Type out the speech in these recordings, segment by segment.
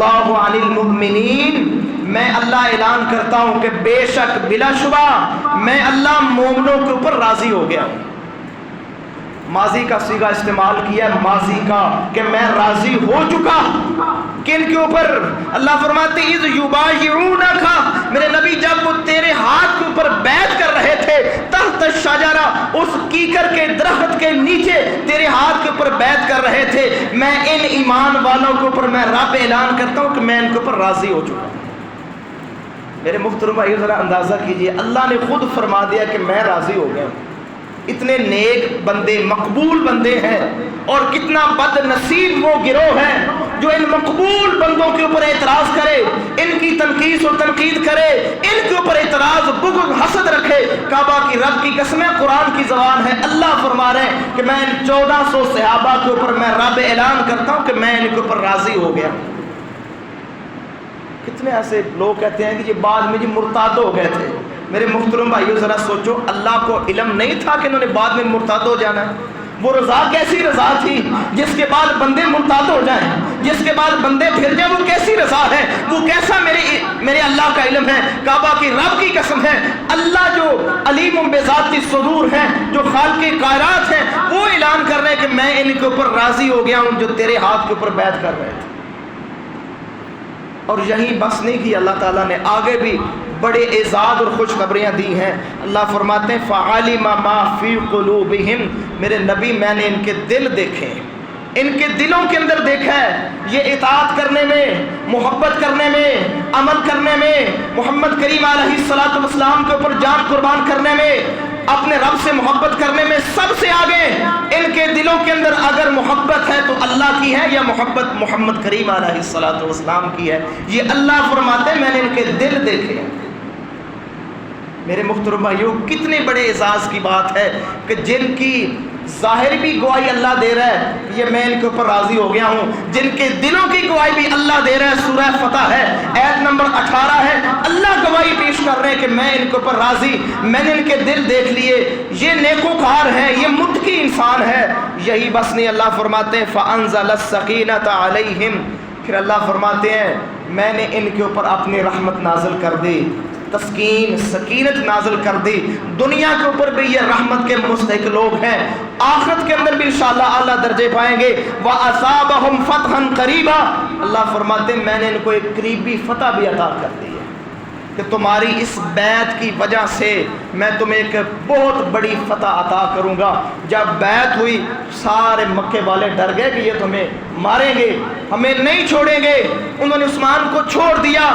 اللہ عن المؤمنین، میں اللہ اعلان کرتا ہوں کہ بے شک بلا شبہ میں اللہ مومنوں کے اوپر راضی ہو گیا ہوں۔ ماضی کا صیغہ استعمال کیا ہے، ماضی کا، کہ میں راضی ہو چکا۔ کن کے اوپر؟ اللہ فرماتے ہیں اذ یبایعونک، میرے نبی جب وہ تیرے ہاتھ کے اوپر بیعت کر رہے تھے، تحت الشجرہ، اس کیکر کے درخت کے نیچے تیرے ہاتھ کے اوپر بیعت کر رہے تھے، میں ان ایمان والوں کے اوپر میں رب اعلان کرتا ہوں کہ میں ان کے اوپر راضی ہو چکا ہوں۔ میرے محترم بھائیو ذرا اندازہ کیجئے، اللہ نے خود فرما دیا کہ میں راضی ہو گیا ہوں۔ اتنے نیک بندے، مقبول بندے ہیں، اور کتنا بد نصیب وہ گروہ ہے جو ان مقبول بندوں کے اوپر اعتراض کرے، ان کی تنقیص و تنقید کرے، ان کے اوپر اعتراض، بغض، حسد رکھے۔ کعبہ کی رب کی قسم ہے، قرآن کی زبان ہے، اللہ فرما رہے ہیں کہ میں ان 1400 صحابہ کے اوپر میں رب اعلان کرتا ہوں کہ میں ان کے اوپر راضی ہو گیا۔ کتنے ایسے لوگ کہتے ہیں کہ یہ بعد میں مرتاد ہو گئے تھے۔ میرے محترم بھائیو ذرا سوچو، اللہ کو علم نہیں تھا کہ انہوں نے بعد میں مرتاد ہو جانا ہے؟ وہ رضا کیسی رضا تھی جس کے بعد بندے مرتاد ہو جائیں، جس کے بعد بندے پھر جائیں؟ وہ کیسی رضا ہے، وہ کیسا میرے اللہ کا علم ہے؟ کعبہ کی رب کی قسم ہے، اللہ جو علیم بذات الصدور ہے، جو خالق کائنات ہے، وہ اعلان کر رہے ہیں کہ میں ان کے اوپر راضی ہو گیا ہوں جو تیرے ہاتھ کے اوپر بیعت کر رہے تھے۔ اور یہی بس نہیں کی، اللہ تعالیٰ نے آگے بھی بڑے اعزاز اور خوشخبریاں دی ہیں۔ اللہ فرماتے ہیں فَعَلِمَ مَا فِي قُلُوبِهِمْ، میرے نبی میں نے ان کے دل دیکھے، ان کے دلوں کے اندر دیکھا ہے۔ یہ اطاعت کرنے میں، محبت کرنے میں، عمل کرنے میں، محمد کریم علیہ السلام کے اوپر جان قربان کرنے میں، اپنے رب سے محبت کرنے میں سب سے آگے ان کے دلوں کے اندر اگر محبت ہے تو اللہ کی ہے، یا محبت محمد کریم علیہ السلام کی ہے؟ یہ اللہ فرماتے ہیں میں نے ان کے دل دیکھے۔ میرے محترم بھائیو کتنے بڑے اعزاز کی بات ہے کہ جن کی ظاہر بھی گواہی اللہ دے رہا ہے کہ یہ میں ان کے اوپر راضی ہو گیا ہوں، جن کے دلوں کی گواہی بھی اللہ دے رہا ہے۔ سورہ فتح ہے، آیت نمبر 18 ہے، اللہ گواہی پیش کر رہے ہیں کہ میں ان کے اوپر راضی، میں نے ان کے دل دیکھ لیے، یہ نیکوکار ہے، یہ متقی انسان ہے۔ یہی بس نہیں، اللہ فرماتے ہیں فَأَنزَلَ السَّكِينَةَ عَلَيْهِمْ، پھر اللہ فرماتے ہیں میں نے ان کے اوپر اپنی رحمت نازل کر دی، تسکین، سکینت نازل کر دی۔ دنیا کے اوپر بھی یہ رحمت کے مستحق لوگ ہیں، آخرت کے اندر بھی انشاءاللہ اعلیٰ درجے پائیں گے۔ وَأَصَابَهُمْ فَتْحًا قَرِيبًا، اللہ فرماتے ہیں میں نے ان کو ایک قریبی فتح بھی عطا کر دی ہے کہ تمہاری اس بیعت کی وجہ سے میں تمہیں ایک بہت بڑی فتح عطا کروں گا۔ جب بیعت ہوئی سارے مکے والے ڈر گئے کہ یہ تمہیں ماریں گے، ہمیں نہیں چھوڑیں گے، انہوں نے عثمان کو چھوڑ دیا،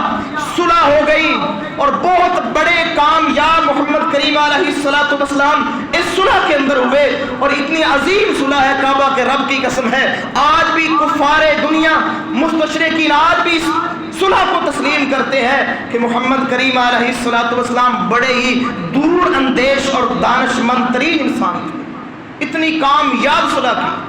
صلح ہو گئی، اور بہت بڑے کامیاب محمد کریم علیہ السلام اس صلح کے اندر ہوئے، اور اتنی عظیم صلح ہے، کعبہ کے رب کی قسم ہے آج بھی کفار دنیا، مستشرقین آج بھی صلح کو تسلیم کرتے ہیں کہ محمد کریم علیہ السلام بڑے ہی دور اندیش اور دانشمند ترین انسان تھے، اتنی کامیاب صلح کی۔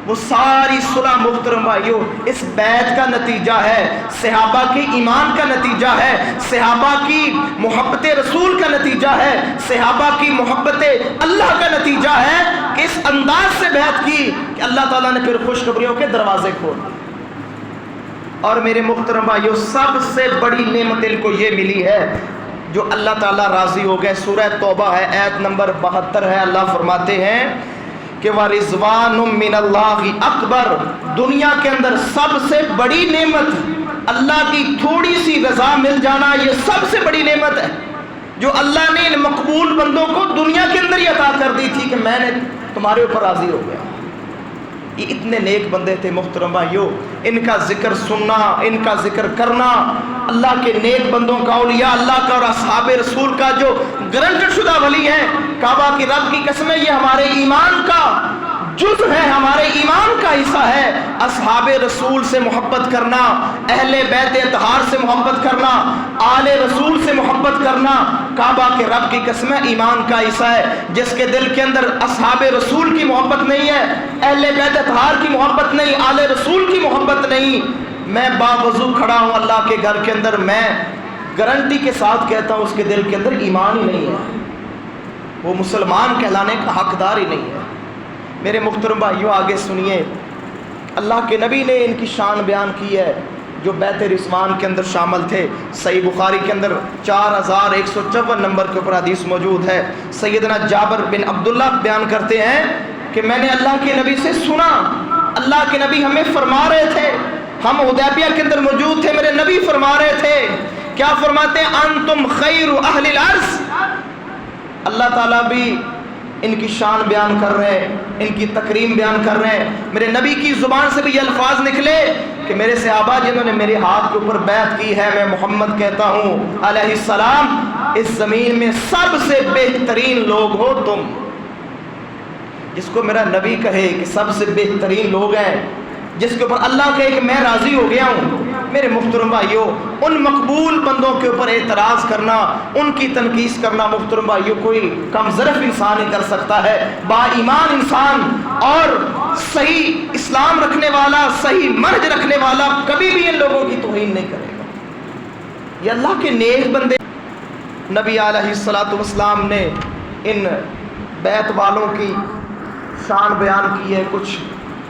وہ ساری صلح محترم بھائیو اس بیعت کا نتیجہ ہے، صحابہ کے ایمان کا نتیجہ ہے، صحابہ کی محبت رسول کا نتیجہ ہے، صحابہ کی محبت اللہ کا نتیجہ ہے کہ اس انداز سے بیعت کی کہ اللہ تعالیٰ نے پھر خوشخبریوں کے دروازے کھول دیے۔ اور میرے محترم بھائیو سب سے بڑی نعمت ان کو یہ ملی ہے جو اللہ تعالیٰ راضی ہو گئے۔ سورہ توبہ ہے، آیت نمبر 72 ہے، اللہ فرماتے ہیں کہ وَرِضْوَانٌ مِّنَ اللَّهِ اکبر، دنیا کے اندر سب سے بڑی نعمت اللہ کی تھوڑی سی رضا مل جانا، یہ سب سے بڑی نعمت ہے جو اللہ نے ان مقبول بندوں کو دنیا کے اندر ہی عطا کر دی تھی کہ میں نے تمہارے اوپر راضی ہو گیا۔ یہ اتنے نیک بندے تھے محترم بھائیو، ان کا ذکر سننا، ان کا ذکر کرنا، اللہ کے نیک بندوں کا، اولیاء اللہ کا اور اصحاب رسول کا جو گرنٹڈ شدہ ولی ہیں، کعبہ کی رب کی قسم ہے یہ ہمارے ایمان کا جز ہے، ہمارے ایمان کا حصہ ہے۔ اصحاب رسول سے محبت کرنا، اہل بیت اطہار سے محبت کرنا، آل رسول سے محبت کرنا، کعبہ کے رب کی قسم ہے ایمان کا حصہ ہے۔ جس کے دل کے اندر اصحاب رسول کی محبت نہیں ہے، اہل بیت اطہار کی محبت نہیں، آل رسول کی محبت نہیں، میں باوضو کھڑا ہوں اللہ کے گھر کے اندر، میں گارنٹی کے ساتھ کہتا ہوں اس کے دل کے اندر ایمان ہی نہیں ہے، وہ مسلمان کہلانے کا حقدار ہی نہیں ہے۔ میرے محترم بھائیو آگے سنیے، اللہ کے نبی نے ان کی شان بیان کی ہے، جو بیت رضوان کے اندر شامل تھے۔ صحیح بخاری کے اندر 4154 نمبر کے اوپر حدیث موجود ہے۔ سیدنا جابر بن عبداللہ بیان کرتے ہیں کہ میں نے اللہ کے نبی سے سنا، اللہ کے نبی ہمیں فرما رہے تھے، ہم حدیبیہ کے اندر موجود تھے، میرے نبی فرما رہے تھے، کیا فرماتے ہیں؟ انتم خیر اہل الارض۔ اللہ تعالیٰ بھی ان کی شان بیان کر رہے ہیں، ان کی تکریم بیان کر رہے ہیں۔ میرے نبی کی زبان سے بھی یہ الفاظ نکلے کہ میرے صحابہ جنہوں نے میرے ہاتھ کے اوپر بیعت کی ہے، میں محمد کہتا ہوں علیہ السلام، اس زمین میں سب سے بہترین لوگ ہو تم۔ جس کو میرا نبی کہے کہ سب سے بہترین لوگ ہیں، جس کے اوپر اللہ کہے کہ میں راضی ہو گیا ہوں، میرے محترم بھائیوں، ان مقبول بندوں کے اوپر اعتراض کرنا، ان کی تنقید کرنا محترم بھائیوں کوئی کم ظرف انسان ہی کر سکتا ہے۔ با ایمان انسان اور صحیح اسلام رکھنے والا، صحیح منہج رکھنے والا کبھی بھی ان لوگوں کی توہین نہیں کرے گا۔ یہ اللہ کے نیک بندے۔ نبی علیہ السلام نے ان بیت والوں کی شان بیان کی ہے۔ کچھ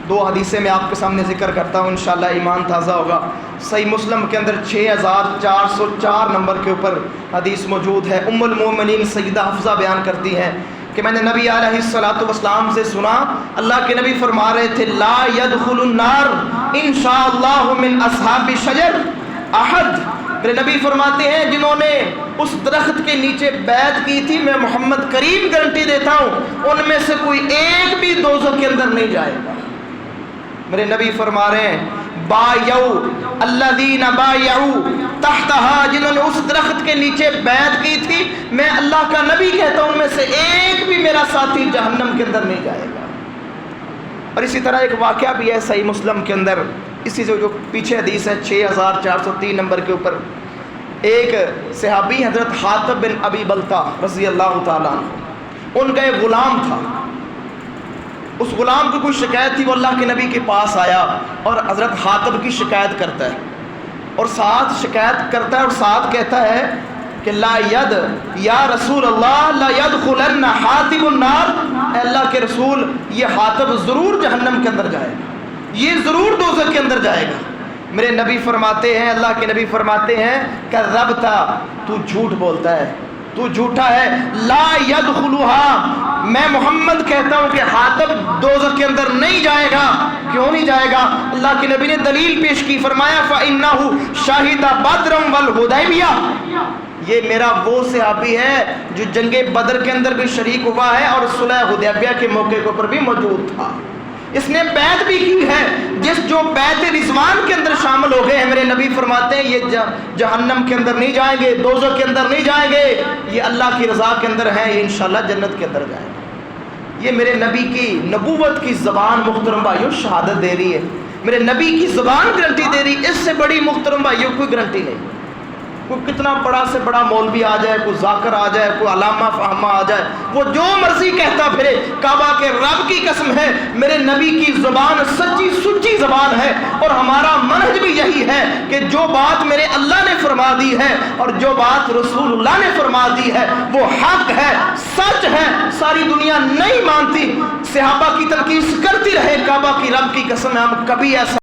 دو حدیثیں میں آپ کے سامنے ذکر کرتا ہوں، انشاءاللہ ایمان تازہ ہوگا۔ صحیح مسلم کے اندر 6404 نمبر کے اوپر حدیث موجود ہے۔ ام المومنین سیدہ حفصہ بیان کرتی ہیں کہ میں نے نبی علیہ السلام سے سنا، اللہ کے نبی فرما رہے تھے لا يدخل النار انشاءاللہ من اصحاب شجر احد۔ میرے نبی فرماتے ہیں جنہوں نے اس درخت کے نیچے بیعت کی تھی، میں محمد کریم گارنٹی دیتا ہوں ان میں سے کوئی ایک بھی دوزخ کے اندر نہیں جائے گا۔ میرے نبی فرما رہے ہیں بایعوا الذین بایعوا تحتہا، جنہوں نے اس درخت کے نیچے بیعت کی تھی، میں اللہ کا نبی کہتا ہوں ان میں سے ایک بھی میرا ساتھی جہنم کے اندر نہیں جائے گا۔ اور اسی طرح ایک واقعہ بھی ہے صحیح مسلم کے اندر، اسی سے جو پیچھے حدیث ہے 6403 نمبر کے اوپر، ایک صحابی حضرت حاتب بن ابی بلتہ رضی اللہ تعالیٰ عنہ، ان کا ایک غلام تھا، اس غلام کو کوئی شکایت تھی، وہ اللہ کے نبی کے پاس آیا اور حضرت حاتب کی شکایت کرتا ہے، اور ساتھ شکایت کرتا ہے اور ساتھ کہتا ہے کہ لا ید یا رسول اللہ لا يدخلن حاتب النار، اے اللہ کے رسول یہ حاتب ضرور جہنم کے اندر جائے گا، یہ ضرور دوزخ کے اندر جائے گا۔ میرے نبی فرماتے ہیں، اللہ کے نبی فرماتے ہیں کذبتا، تو جھوٹ بولتا ہے، تو جھوٹا ہے، لا يدخلها، میں محمد کہتا ہوں کہ حاتب دوزخ کے اندر نہیں جائے گا۔ کیوں نہیں جائے گا؟ اللہ کے نبی نے دلیل پیش کی، فرمایا فَإِنَّهُ شَهِدَ بَدْرًا وَالْحُدَیبِیَّةَ، یہ میرا وہ صحابی ہے جو جنگ بدر کے اندر بھی شریک ہوا ہے اور صلح حدیبیہ کے موقع کے اوپر بھی موجود تھا، اس نے بیعت بھی کی ہے۔ جس جو بیت رضوان کے اندر شامل ہو گئے ہیں، میرے نبی فرماتے ہیں یہ جہنم کے اندر نہیں جائیں گے، دوزخ کے اندر نہیں جائیں گے، یہ اللہ کی رضا کے اندر ہیں، یہ انشاءاللہ جنت کے اندر جائیں گے۔ یہ میرے نبی کی نبوت کی زبان محترم بھائیوں شہادت دے رہی ہے، میرے نبی کی زبان گارنٹی دے رہی، اس سے بڑی محترم بھائیوں کوئی گارنٹی نہیں۔ کوئی کتنا بڑا سے بڑا مولوی آ جائے، کوئی ذاکر آ جائے، کوئی علامہ فہمہ آ جائے، وہ جو مرضی کہتا پھرے، کعبہ کے رب کی قسم ہے میرے نبی کی زبان سچی سچی زبان ہے، اور ہمارا منہج بھی یہی ہے کہ جو بات میرے اللہ نے فرما دی ہے اور جو بات رسول اللہ نے فرما دی ہے وہ حق ہے، سچ ہے، ساری دنیا نہیں مانتی، صحابہ کی تنقید کرتی رہے، کعبہ کی رب کی قسم ہے ہم کبھی ایسا